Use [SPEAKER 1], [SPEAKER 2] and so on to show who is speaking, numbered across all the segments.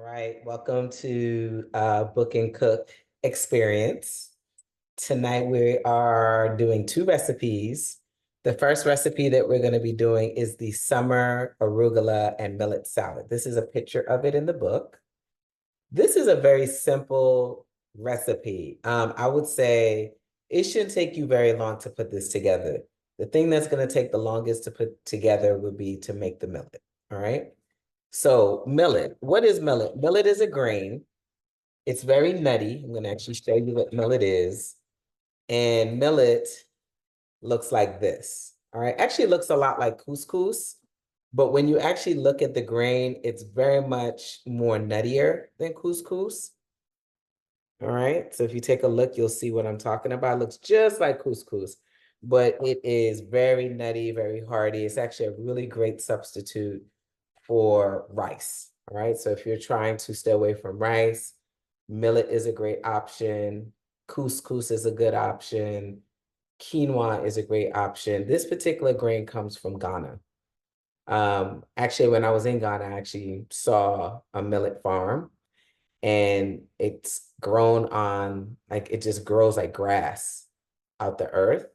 [SPEAKER 1] right, welcome to Book and Cook Experience. Tonight we are doing two recipes. The first recipe that we're going to be doing is the summer arugula and millet salad. This is a picture of it in the book. This is a very simple recipe. I would say it shouldn't take you very long to put this together. The thing that's going to take the longest to put together would be to make the millet. All right. So millet, what is millet? Millet is a grain. It's very nutty. I'm going to actually show you what millet is. And millet looks like this. All right. Actually, it looks a lot like couscous. But when you actually look at the grain, it's very much more nuttier than couscous. All right. So if you take a look, you'll see what I'm talking about. It looks just like couscous, but it is very nutty, very hearty. It's actually a really great substitute for rice. All right. So if you're trying to stay away from rice, millet is a great option. Couscous is a good option. Quinoa is a great option. This particular grain comes from Ghana. Actually, when I was in Ghana, I actually saw a millet farm and it's grown on, like, it just grows like grass out the earth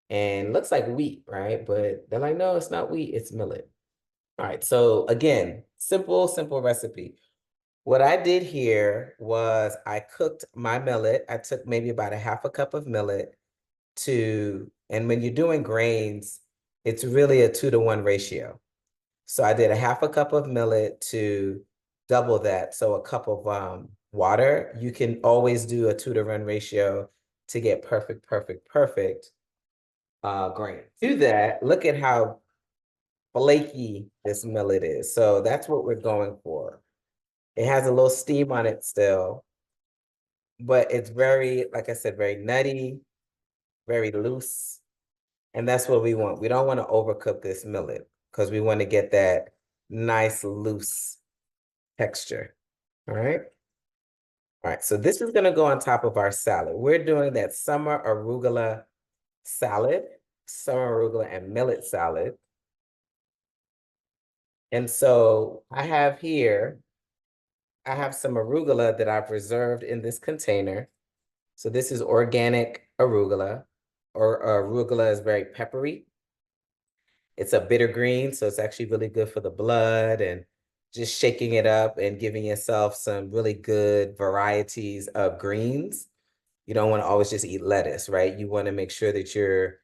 [SPEAKER 1] and looks like wheat, right? But they're like, no, it's not wheat, it's millet. All right, so again, simple recipe. What I did here was I cooked my millet. I took maybe about a half a cup of millet and when you're doing grains, it's really a 2-to-1 ratio. So I did a half a cup of millet to double that. So a cup of water. You can always do a 2-to-1 ratio to get perfect grain. Do that. Look at how flaky this millet is. So that's what we're going for. It has a little steam on it still, but it's very, like I said, very nutty, very loose. And that's what we want. We don't want to overcook this millet because we want to get that nice loose texture. All right. All right. So this is going to go on top of our salad. We're doing that summer arugula salad, summer arugula and millet salad. And so I have some arugula that I've reserved in this container. So this is organic arugula, or arugula is very peppery. It's a bitter green, so it's actually really good for the blood and just shaking it up and giving yourself some really good varieties of greens. You don't want to always just eat lettuce, right? You want to make sure that you're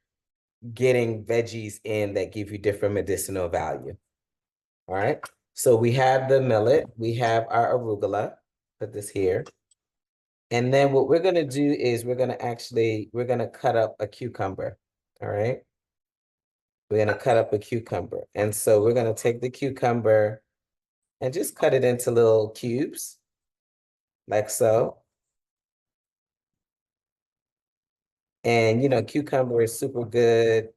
[SPEAKER 1] getting veggies in that give you different medicinal value. All right. So we have the millet, we have our arugula, put this here. And then what we're going to do is we're going to cut up a cucumber. All right. We're going to cut up a cucumber. And so we're going to take the cucumber and just cut it into little cubes, like so. And, cucumber is super good.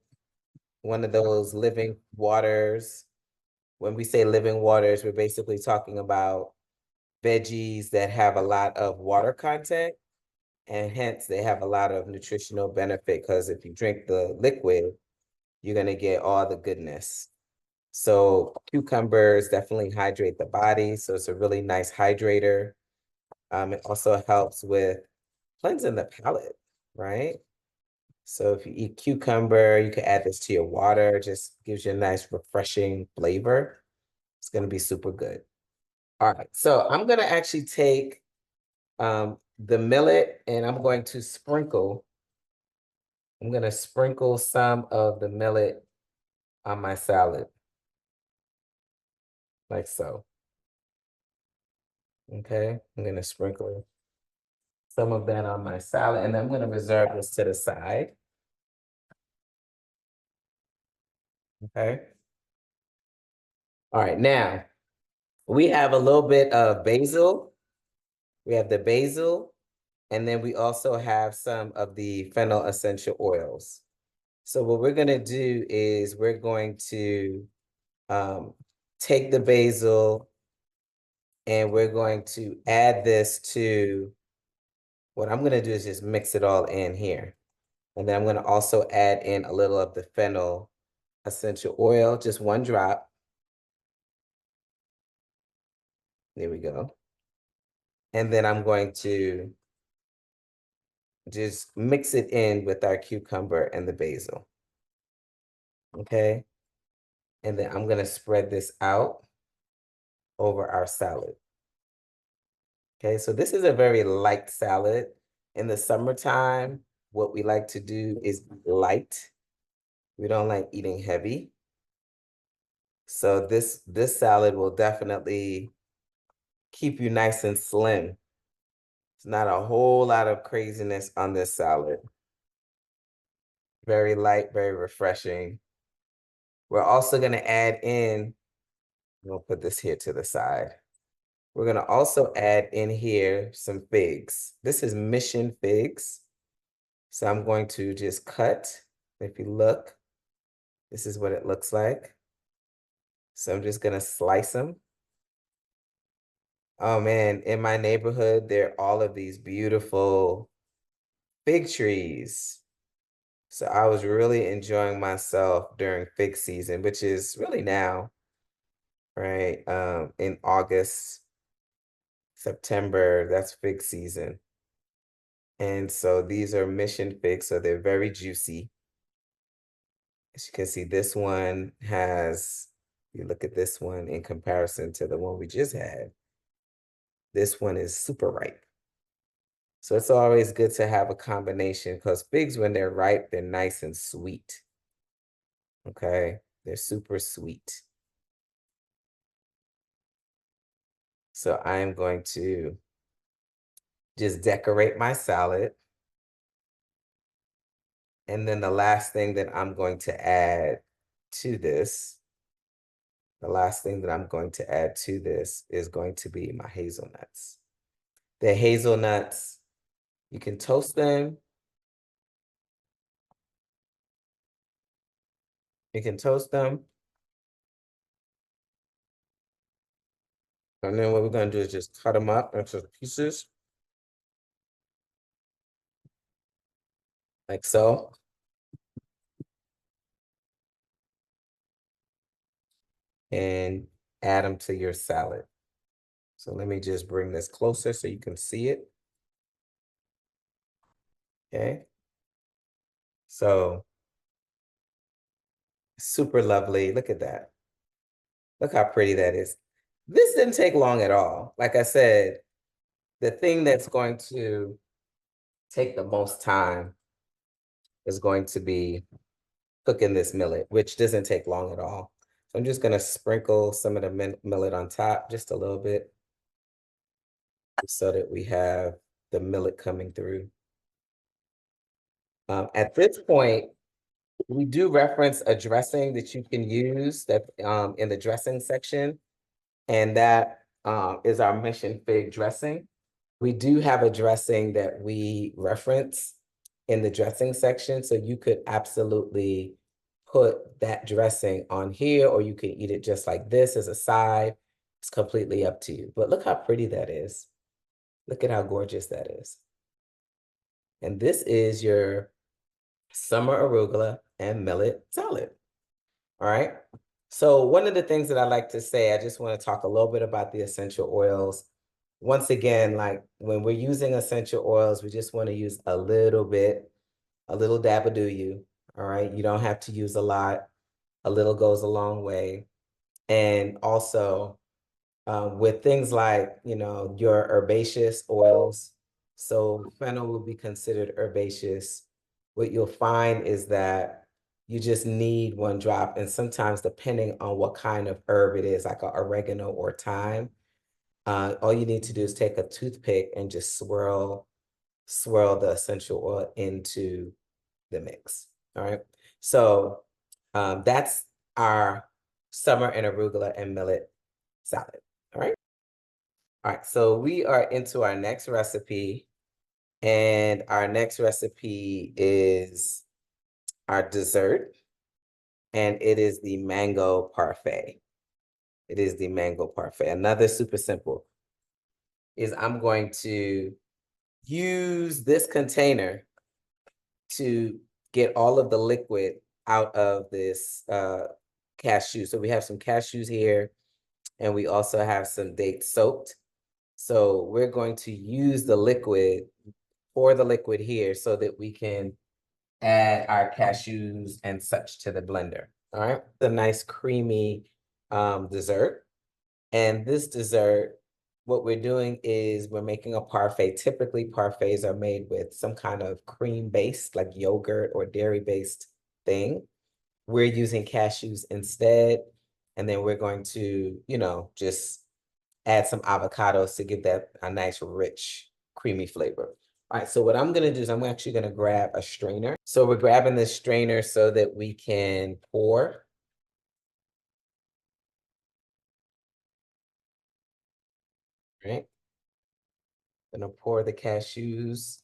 [SPEAKER 1] One of those living waters. When we say living waters, we're basically talking about veggies that have a lot of water content, and hence they have a lot of nutritional benefit because if you drink the liquid, you're going to get all the goodness. So cucumbers definitely hydrate the body. So it's a really nice hydrator. It also helps with cleansing the palate, right? So if you eat cucumber, you can add this to your water. Just gives you a nice refreshing flavor. It's going to be super good. All right, so I'm going to actually take the millet and I'm going to sprinkle some of the millet on my salad, like so. Okay, I'm going to sprinkle some of that on my salad, and I'm going to reserve this to the side. Okay. All right, now we have a little bit of basil. We have the basil, and then we also have some of the Fennel Essential Oils. So what we're going to do is we're going to take the basil and we're going to add this to, what I'm going to do is just mix it all in here. And then I'm going to also add in a little of the Fennel Essential Oil, just 1 drop. There we go. And then I'm going to just mix it in with our cucumber and the basil. Okay. And then I'm going to spread this out over our salad. Okay, so this is a very light salad. In the summertime, what we like to do is light. We don't like eating heavy. So this salad will definitely keep you nice and slim. It's not a whole lot of craziness on this salad. Very light, very refreshing. We're also going to add in, we'll put this here to the side. We're going to also add in here some figs. This is mission figs. So I'm going to just cut. If you look, this is what it looks like. So I'm just going to slice them. Oh man, in my neighborhood, there are all of these beautiful fig trees. So I was really enjoying myself during fig season, which is really now, right? In August, September, that's fig season. And so these are mission figs, so they're very juicy. As you can see, this one has, you look at this one in comparison to the one we just had, this one is super ripe. So it's always good to have a combination because figs, when they're ripe, they're nice and sweet. Okay, they're super sweet. So I'm going to just decorate my salad. And then the last thing that I'm going to add to this, the last thing that I'm going to add to this is going to be my hazelnuts. The hazelnuts, you can toast them. You can toast them. And then what we're going to do is just cut them up into pieces. Like so. And add them to your salad. So let me just bring this closer so you can see it. Okay. So super lovely. Look at that. Look how pretty that is. This didn't take long at all. Like I said, the thing that's going to take the most time is going to be cooking this millet, which doesn't take long at all. So I'm just going to sprinkle some of the millet on top, just a little bit, so that we have the millet coming through. At this point, we do reference a dressing that you can use that in the dressing section, and that is our mission fig dressing. We do have a dressing that we reference in the dressing section, so you could absolutely put that dressing on here, or you can eat it just like this as a side. It's completely up to you. But look how pretty that is. Look at how gorgeous that is. And this is your summer arugula and millet salad. All right. So one of the things that I like to say, I just want to talk a little bit about the essential oils. Once again, like when we're using essential oils, we just want to use a little bit, a little dab of do you. All right. You don't have to use a lot. A little goes a long way. And also with things like, your herbaceous oils. So fennel will be considered herbaceous. What you'll find is that you just need one drop. And sometimes depending on what kind of herb it is, like oregano or thyme, all you need to do is take a toothpick and just swirl the essential oil into the mix. All right. So that's our summer and arugula and millet salad. All right. All right. So we are into our next recipe. And our next recipe is our dessert. And it is the mango parfait. It is the mango parfait. Another super simple is I'm going to use this container to get all of the liquid out of this cashew. So we have some cashews here. and we also have some dates soaked. So we're going to use the liquid, pour the liquid here so that we can add our cashews and such to the blender. All right, the nice creamy dessert. And this dessert, what we're doing is we're making a parfait. Typically, parfaits are made with some kind of cream-based, like yogurt or dairy-based thing. We're using cashews instead. And then we're going to, just add some avocados to give that a nice, rich, creamy flavor. All right, so what I'm gonna do is I'm actually gonna grab a strainer. So we're grabbing this strainer so that we can pour. Right? Gonna pour the cashews,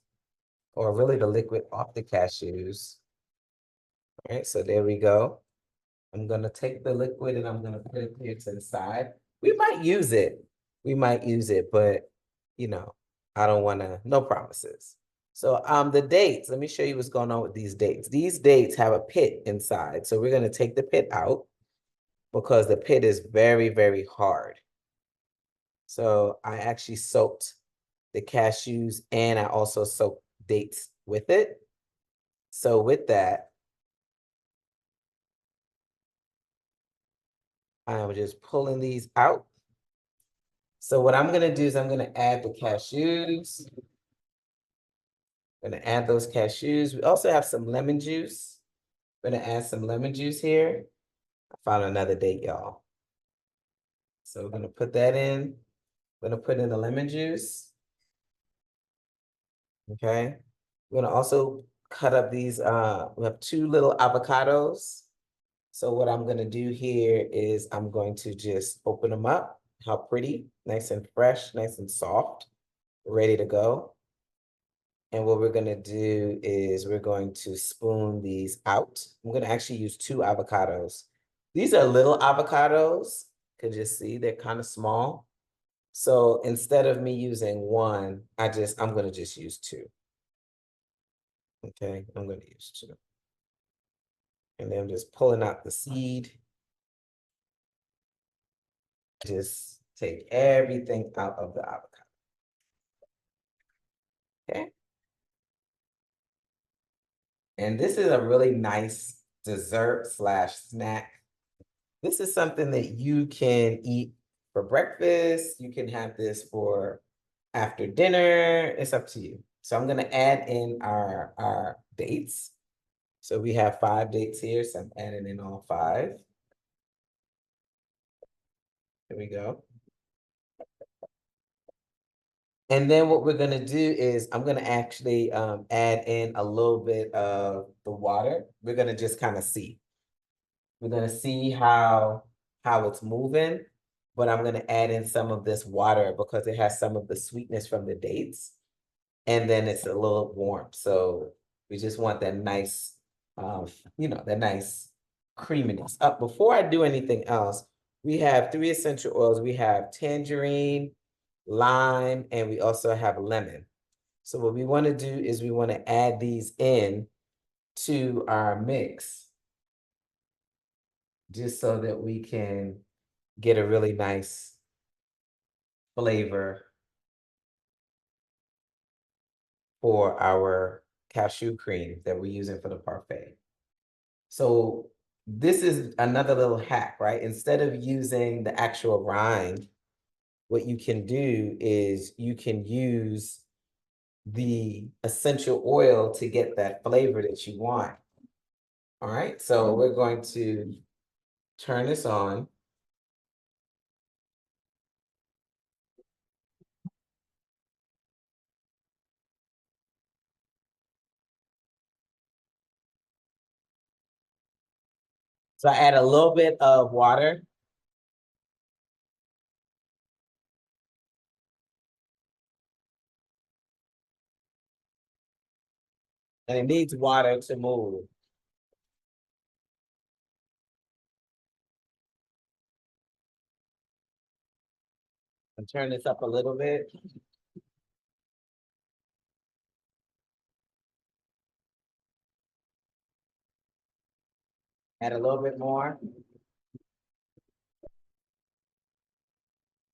[SPEAKER 1] or really the liquid off the cashews. All right, so there we go. I'm gonna take the liquid and I'm gonna put it here to the side. We might use it. We might use it, but I don't wanna, no promises. So the dates, let me show you what's going on with these dates. These dates have a pit inside. So we're gonna take the pit out because the pit is very, very hard. So I actually soaked the cashews and I also soaked dates with it. So with that, I'm just pulling these out. So what I'm gonna do is I'm gonna add the cashews. I'm gonna add those cashews. We also have some lemon juice. We're gonna add some lemon juice here. I found another date, y'all. So we're gonna put that in. We're gonna put in the lemon juice. Okay. We're gonna also cut up these, we have 2 little avocados. So what I'm gonna do here is I'm going to just open them up. How pretty, nice and fresh, nice and soft, ready to go. And what we're gonna do is we're going to spoon these out. I'm gonna actually use 2 avocados. These are little avocados. You can just see they're kind of small. So instead of me using 1, I'm gonna just use 2. Okay, I'm gonna use 2. And then I'm just pulling out the seed. Just take everything out of the avocado. Okay. And this is a really nice dessert slash snack. This is something that you can eat for breakfast. You can have this for after dinner. It's up to you. So I'm gonna add in our dates. So we have 5 dates here, so I'm adding in all 5. Here we go. And then what we're gonna do is I'm gonna actually add in a little bit of the water. We're gonna just kind of see. We're gonna see how it's moving, but I'm gonna add in some of this water because it has some of the sweetness from the dates, and then it's a little warm. So we just want that nice, that nice creaminess. Before I do anything else, we have 3 essential oils. We have tangerine, lime, and we also have lemon. So what we want to do is we want to add these in to our mix just so that we can get a really nice flavor for our cashew cream that we're using for the parfait. So this is another little hack, right? Instead of using the actual rind, what you can do is you can use the essential oil to get that flavor that you want. All right, so we're going to turn this on. So I add a little bit of water. And it needs water to move. And turn this up a little bit. Add a little bit more.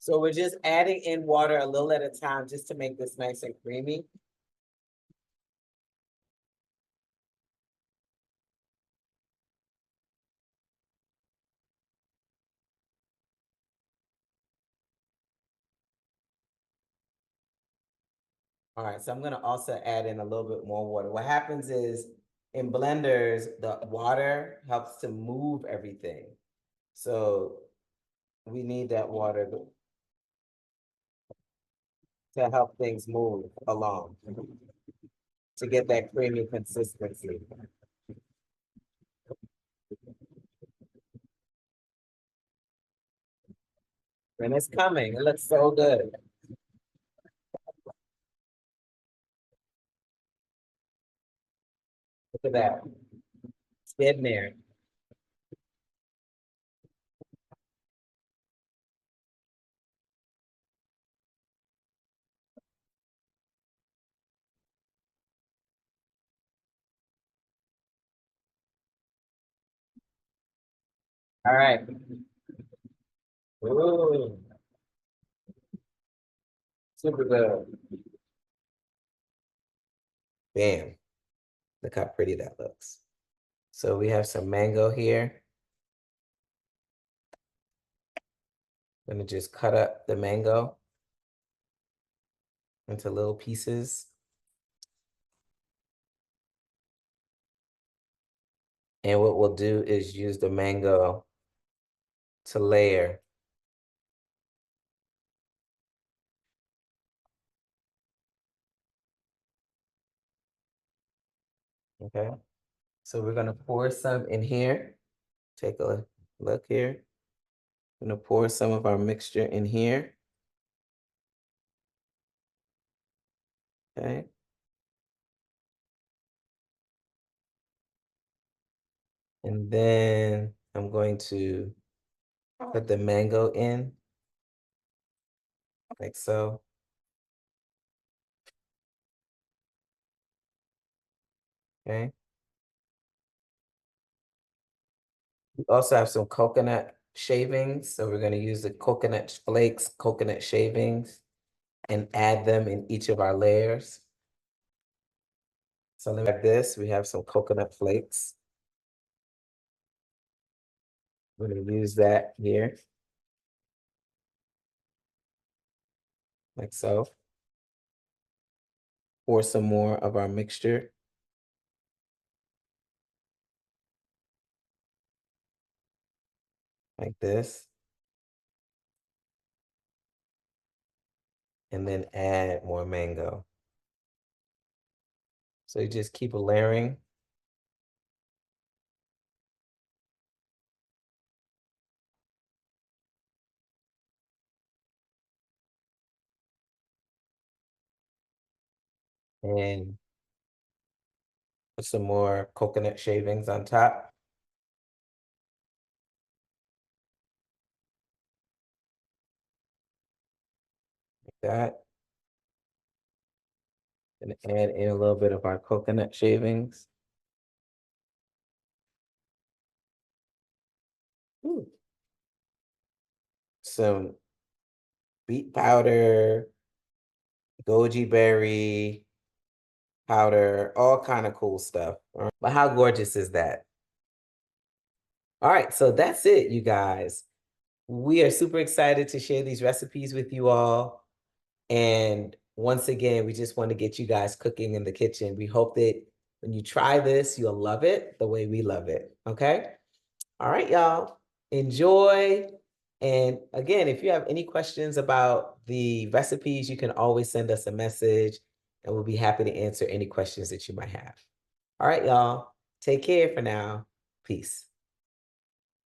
[SPEAKER 1] So we're just adding in water a little at a time just to make this nice and creamy. All right, so I'm gonna also add in a little bit more water. What happens is in blenders, the water helps to move everything. So we need that water to help things move along, to get that creamy consistency. And it's coming, it looks so good. Look at that, it's getting there. All right. Ooh, super good. Bam, look how pretty that looks. So we have some mango here. I'm gonna just cut up the mango into little pieces. And what we'll do is use the mango to layer. Okay, so we're gonna pour some in here. Take a look here. I'm gonna pour some of our mixture in here. Okay. And then I'm going to put the mango in, like so. Okay. We also have some coconut shavings, so we're gonna use the coconut flakes, coconut shavings, and add them in each of our layers. So like this, we have some coconut flakes. We're gonna use that here, like so. Pour some more of our mixture. Like this. And then add more mango. So you just keep layering. And put some more coconut shavings on top. Like that. And add in a little bit of our coconut shavings. Ooh. Some beet powder, goji berry powder, all kind of cool stuff. But how gorgeous is that? All right, so that's it, you guys. We are super excited to share these recipes with you all. And once again, we just want to get you guys cooking in the kitchen. We hope that when you try this, you'll love it the way we love it. Okay? All right, y'all. Enjoy. And again, if you have any questions about the recipes, you can always send us a message and we'll be happy to answer any questions that you might have. All right, y'all. Take care for now. Peace.